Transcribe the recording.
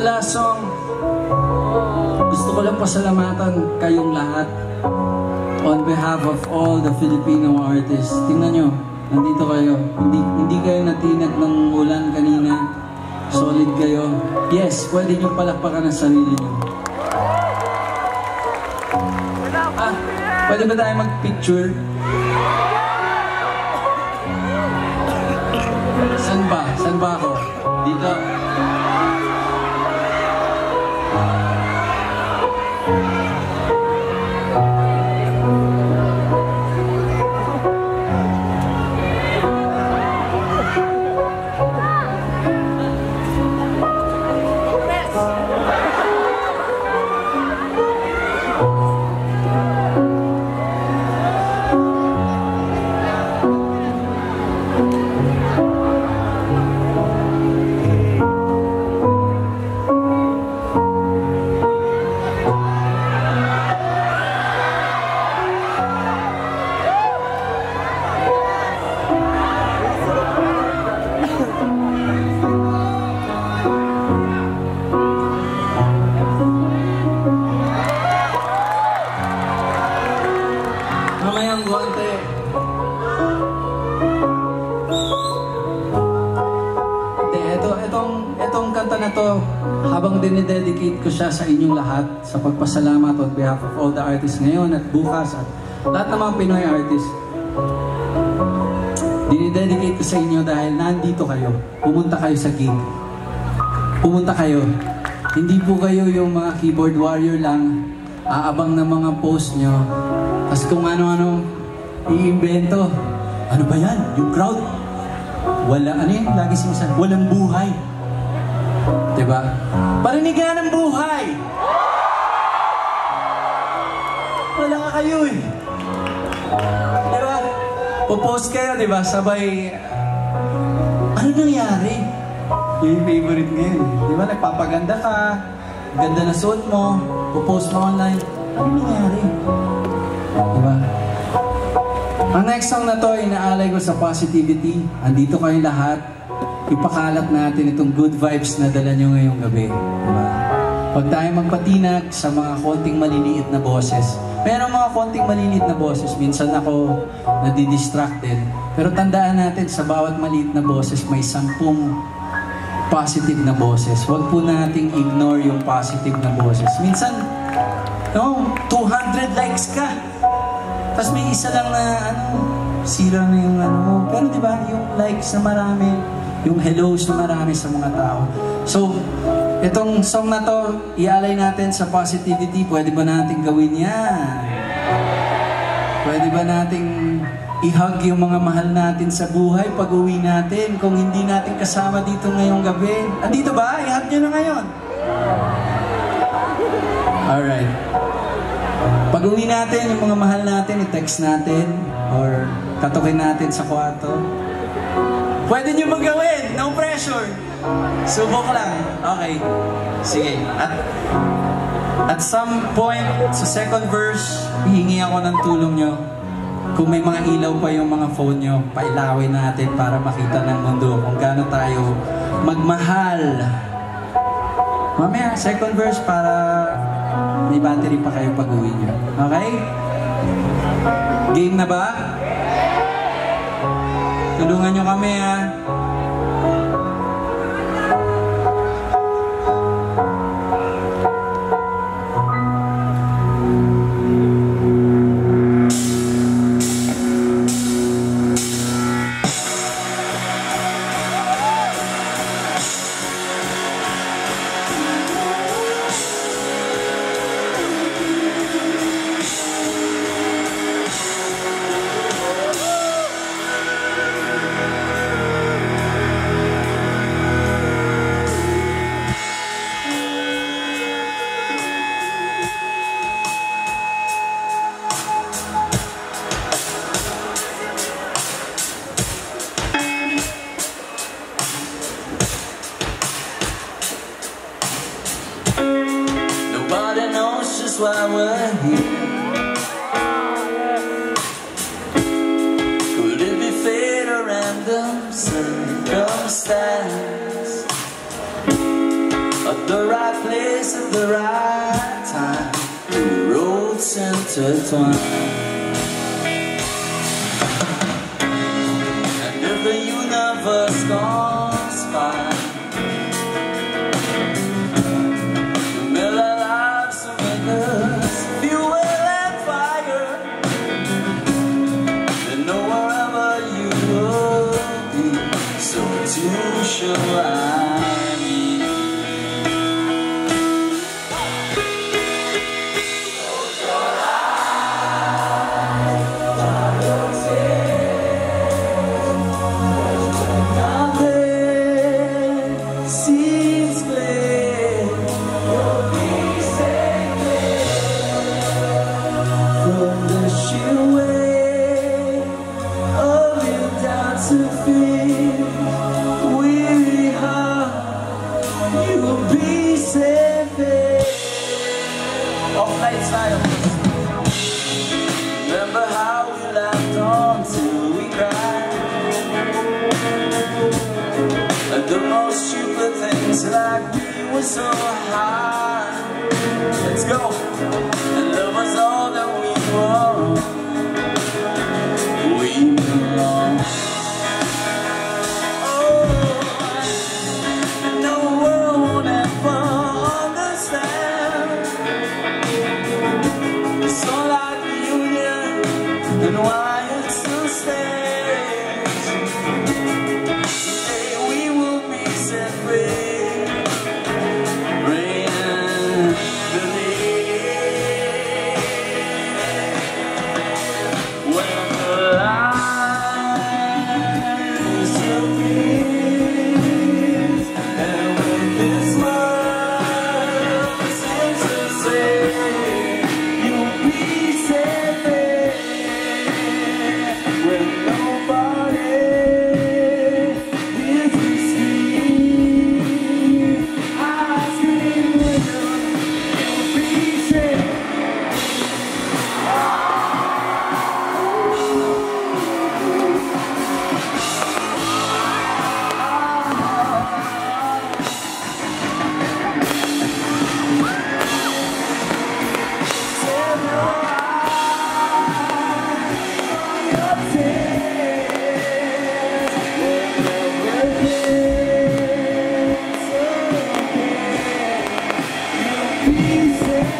Last song, gusto ko lang pasalamatan kayong lahat on behalf of all the Filipino artists. Tingnan nyo, nandito kayo. Hindi kayo natinag ng ulan kanina. Solid kayo. Yes, pwede nyo palakpakan ang sarili nyo. Pwede ba tayo mag-picture? San ba? San ba ako? Dito. Mamayang guwante. Etong kanta na to, habang dinidedicate ko siya sa inyong lahat, sa pagpasalamat on behalf of all the artists ngayon at bukas at lahat ng mga Pinoy artists. Dinidedicate ko sa inyo dahil nandito kayo. Pumunta kayo sa gig. Pumunta kayo. Hindi po kayo yung mga keyboard warrior lang, aabang ng mga post nyo. Tapos kung ano-ano i-invento. Ano ba yan? Yung crowd? Wala, ano yun? Lagi sinasabi, walang buhay. Diba? Parinig ng buhay! Wala nga kayo eh. Diba? Popost kayo, diba? Sabay, ano nangyari? Yung favorite ngayon. Diba? Nagpapaganda ka, ganda na suot mo, popost mo online. Ano nangyari? Diba? Ang next song na to, inaalay ko sa positivity. Andito kayong lahat. Ipakalat natin itong good vibes na dala nyo ngayong gabi. Diba? Huwag tayo magpatinag sa mga konting maliliit na boses. Pero mga konting maliliit na boses, minsan ako nadidistracted. Pero tandaan natin, sa bawat maliit na boses, may 10 positive na boses. Huwag po nating ignore yung positive na boses. Minsan, no, 200 likes ka. Tapos may isa lang na, sira na yung mo. Pero diba, yung likes na marami, yung hellos na marami sa mga tao. So, itong song na to, ialay natin sa positivity. Pwede ba natin gawin yan? Pwede ba nating i-hug yung mga mahal natin sa buhay pag uwi natin kung hindi natin kasama dito ngayong gabi? Andito ba? I-hug nyo na ngayon. Alright. Pag uwi natin, yung mga mahal natin, i-text natin or katukin natin sa kwarto. Pwede nyo magawin, no pressure. Subok lang. Okay. Sige. At some point, sa second verse, hihingi ako ng tulong nyo. Kung may mga ilaw pa yung mga phone nyo, pailawin natin para makita ng mundo kung gaano tayo magmahal. Mamaya, second verse para may battery pa kayo pag-uwi nyo. Okay? Game na ba? Tulungan nyo kami, ha? Why we're here. Could it be fate or random circumstance? right place at the right time. The roads intertwine. And if the universe conspires, the miller lives to make us fuel and fire. Then know wherever you will be, so too shall I. Remember how we laughed on till we cried at the most stupid things, like we were so high. Let's go. And love was all that we want. We belong. Oh, and no world won't ever understand. It's all like the union and why it still stands. Someday we will be set free, rain and believe. When the lies appears, and when this world seems to say you'll be set free, when nobody is to see, I scream with you, you'll be set. Peace.